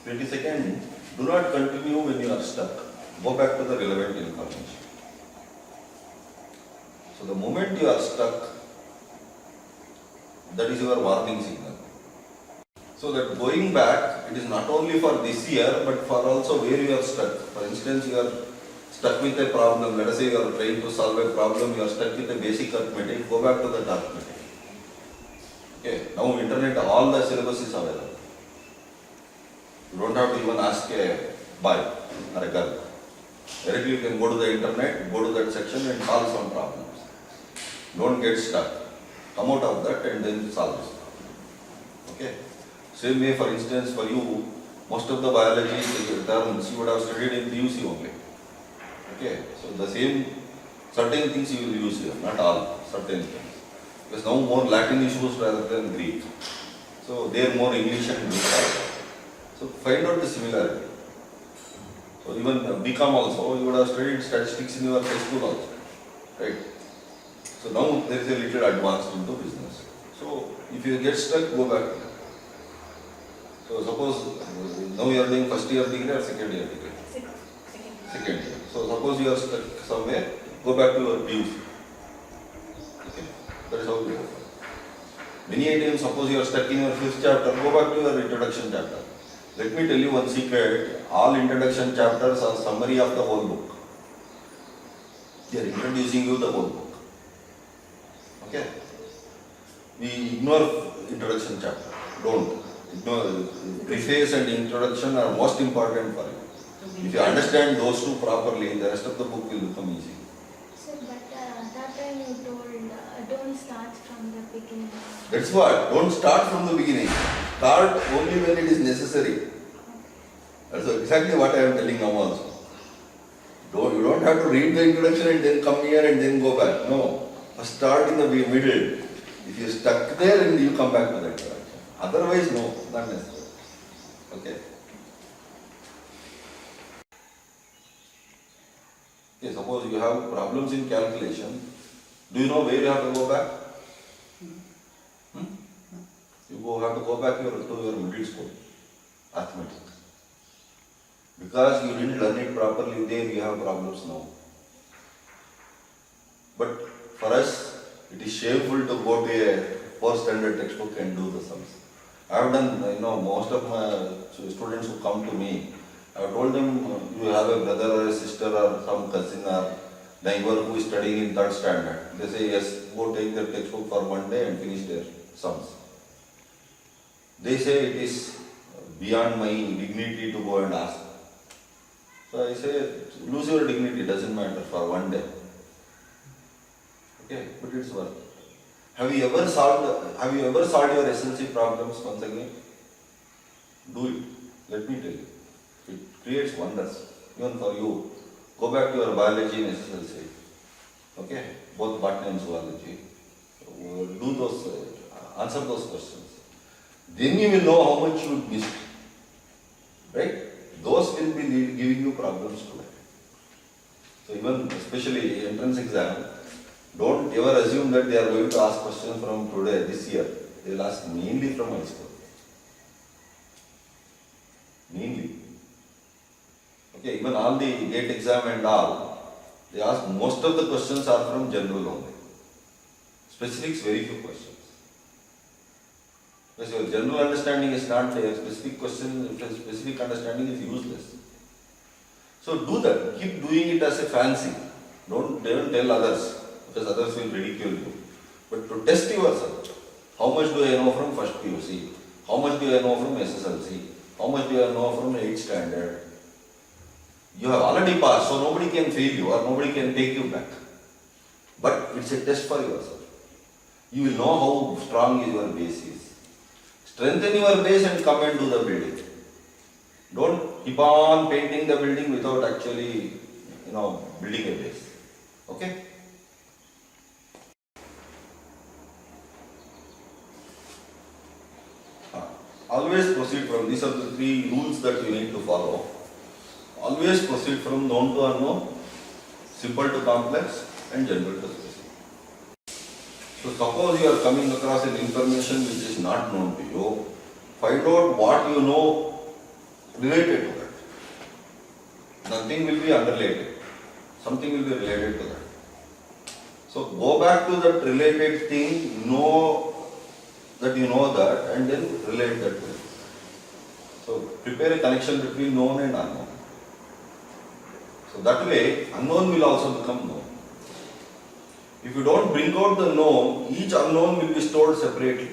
22nd, do not continue when you are stuck. Go back to the relevant information. So the moment you are stuck, that is your warning signal. So that going back, it is not only for this year, but for also where you are stuck. For instance, you are stuck with a problem. Let us say you are trying to solve a problem, you are stuck with a basic arithmetic, go back to the arithmetic. Okay, now internet, all the syllabus is available. You don't have to even ask a boy or a girl. Directly you can go to the internet, go to that section and solve some problems. Don't get stuck. Come out of that and then solve this problem. Okay. Same way, for instance, for you, most of the biology terms you would have studied in PUC only. Okay. So the same, certain things you will use here, not all, certain things. Because now more Latin issues rather than Greek. So they are more English and Greek also. So find out the similarity. So even BCom also, you would have studied statistics in your high school also. Right? So now there is a little advanced into business. So if you get stuck, go back. So suppose now you are doing first year degree or second year degree? Second year. So suppose you are stuck somewhere, go back to your PUC. Okay. That is how you go. Many times, suppose you are stuck in your 5th chapter, go back to your introduction chapter. Let me tell you one secret, all introduction chapters are summary of the whole book. They are introducing you the whole book. Okay? We ignore introduction chapter. Don't. Ignore. Preface and introduction are most important for you. If you understand those two properly, the rest of the book will become easy. Sir, but that time you told don't start from the beginning. That's what. Don't start from the beginning. Start only when it is necessary. That's exactly what I am telling now also. You don't have to read the introduction and then come here and then go back. No. Start in the middle. If you stuck there and you come back to the introduction. Otherwise, no, not necessary. Okay. Okay, suppose you have problems in calculation. Do you know where you have to go back? You have to go back to your middle school, arithmetic. Because you didn't learn it properly there, you have problems now. But for us, it is shameful to go to a 4th standard textbook and do the sums. I have done, most of my students who come to me, I have told them, you have a brother or a sister or some cousin or neighbor who is studying in 3rd standard. They say, yes, go take their textbook for one day and finish their sums. They say it is beyond my dignity to go and ask. So I say, lose your dignity, doesn't matter for one day. Okay, but it's worth it. Have you ever solved your SLC problems once again? Do it. Let me tell you. It creates wonders. Even for you. Go back to your biology in SSLC. Okay? Both botany and zoology. Do those, answer those questions. Then you will know how much you missed. Right? Those will be giving you problems today. So even especially entrance exam, don't ever assume that they are going to ask questions from today, this year. They will ask mainly from high school. Mainly. Okay, even all the GATE exam and all, they ask most of the questions are from general only. Specifics, very few questions. Because your general understanding is not there, specific understanding is useless. So do that, keep doing it as a fancy. Don't tell others, because others will ridicule you. But to test yourself, how much do I know from first PUC? How much do I know from SSLC? How much do I know from 8th standard? You have already passed, so nobody can fail you or nobody can take you back. But it's a test for yourself. You will know how strong is your base is. Strengthen your base and come and do the building. Don't keep on painting the building without actually, building a base. Okay? Always proceed from, these are the 3 rules that you need to follow. Always proceed from known to unknown, simple to complex, and general to specific. So suppose you are coming across an information which is not known to you, find out what you know related to that. Nothing will be unrelated. Something will be related to that. So go back to that related thing, know that you know that, and then relate that to it. So prepare a connection between known and unknown. So that way, unknown will also become known. If you don't bring out the known, each unknown will be stored separately.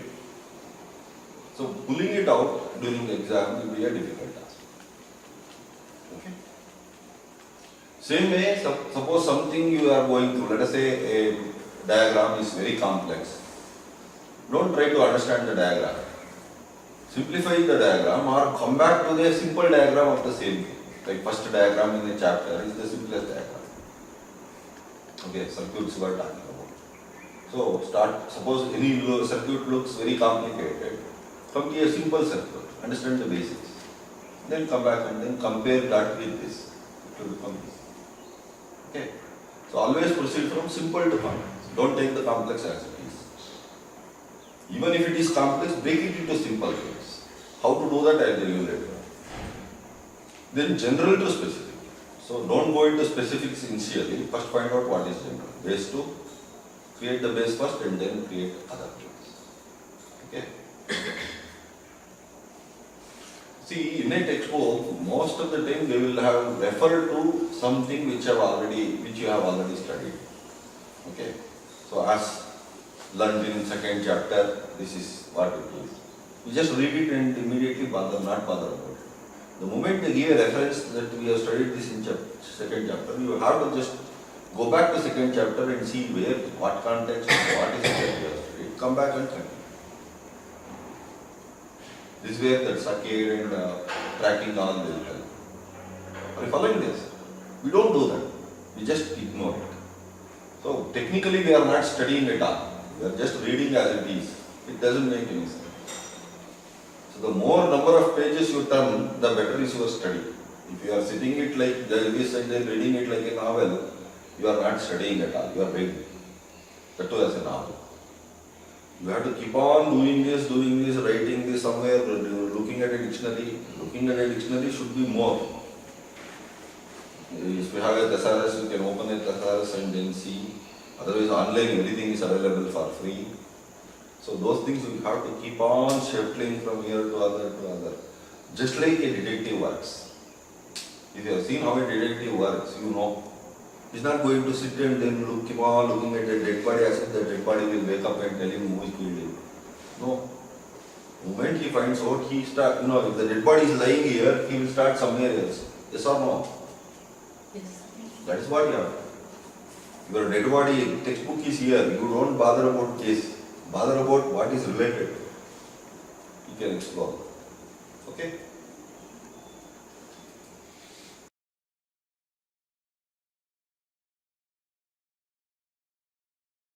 So pulling it out during the exam will be a difficult task. Okay. Same way, suppose something you are going through, let us say a diagram is very complex. Don't try to understand the diagram. Simplify the diagram or come back to the simple diagram of the same thing. Like first diagram in the chapter is the simplest diagram. Okay, circuits we are talking about. So suppose any circuit looks very complicated, come to a simple circuit, understand the basics. Then come back and then compare that with this. It will become this. Okay. So always proceed from simple to complex. Don't take the complex as it is. Even if it is complex, break it into simple things. How to do that, I will tell you later. Then general to specific. So don't go into specifics initially. First find out what is general. Base 2, create the base first and then create other things. Okay. See, in a textbook, most of the time they will have referred to something which you have already studied. Okay. So as learned in second chapter, this is what it is. You just read it and immediately not bother about it. The moment they give a reference that we have studied this in second chapter, you have to just go back to second chapter and see where, what context, what is it that we have studied. Come back and continue. This is where that saccade and tracking all will help. Are you following this? We don't do that. We just ignore it. So technically we are not studying at all. We are just reading as it is. It doesn't make any sense. So the more number of pages you turn, the better is your study. If you are sitting it like this and then reading it like a novel, you are not studying at all. You are reading. That too as a novel. You have to keep on doing this, writing this somewhere, looking at a dictionary. Looking at a dictionary should be more. If you have a thesaurus, you can open a thesaurus and then see. Otherwise, online everything is available for free. So those things you have to keep on shuffling from here to other. Just like a detective works. If you have seen how a detective works, you know. He's not going to sit and then keep on looking at the dead body as if the dead body will wake up and tell him who is killed him. No. The moment he finds out, if the dead body is lying here, he will start somewhere else. Yes or no? Yes. That is what you have. Your dead body textbook is here. You don't bother about case. Bother about what is related. You can explore. Okay?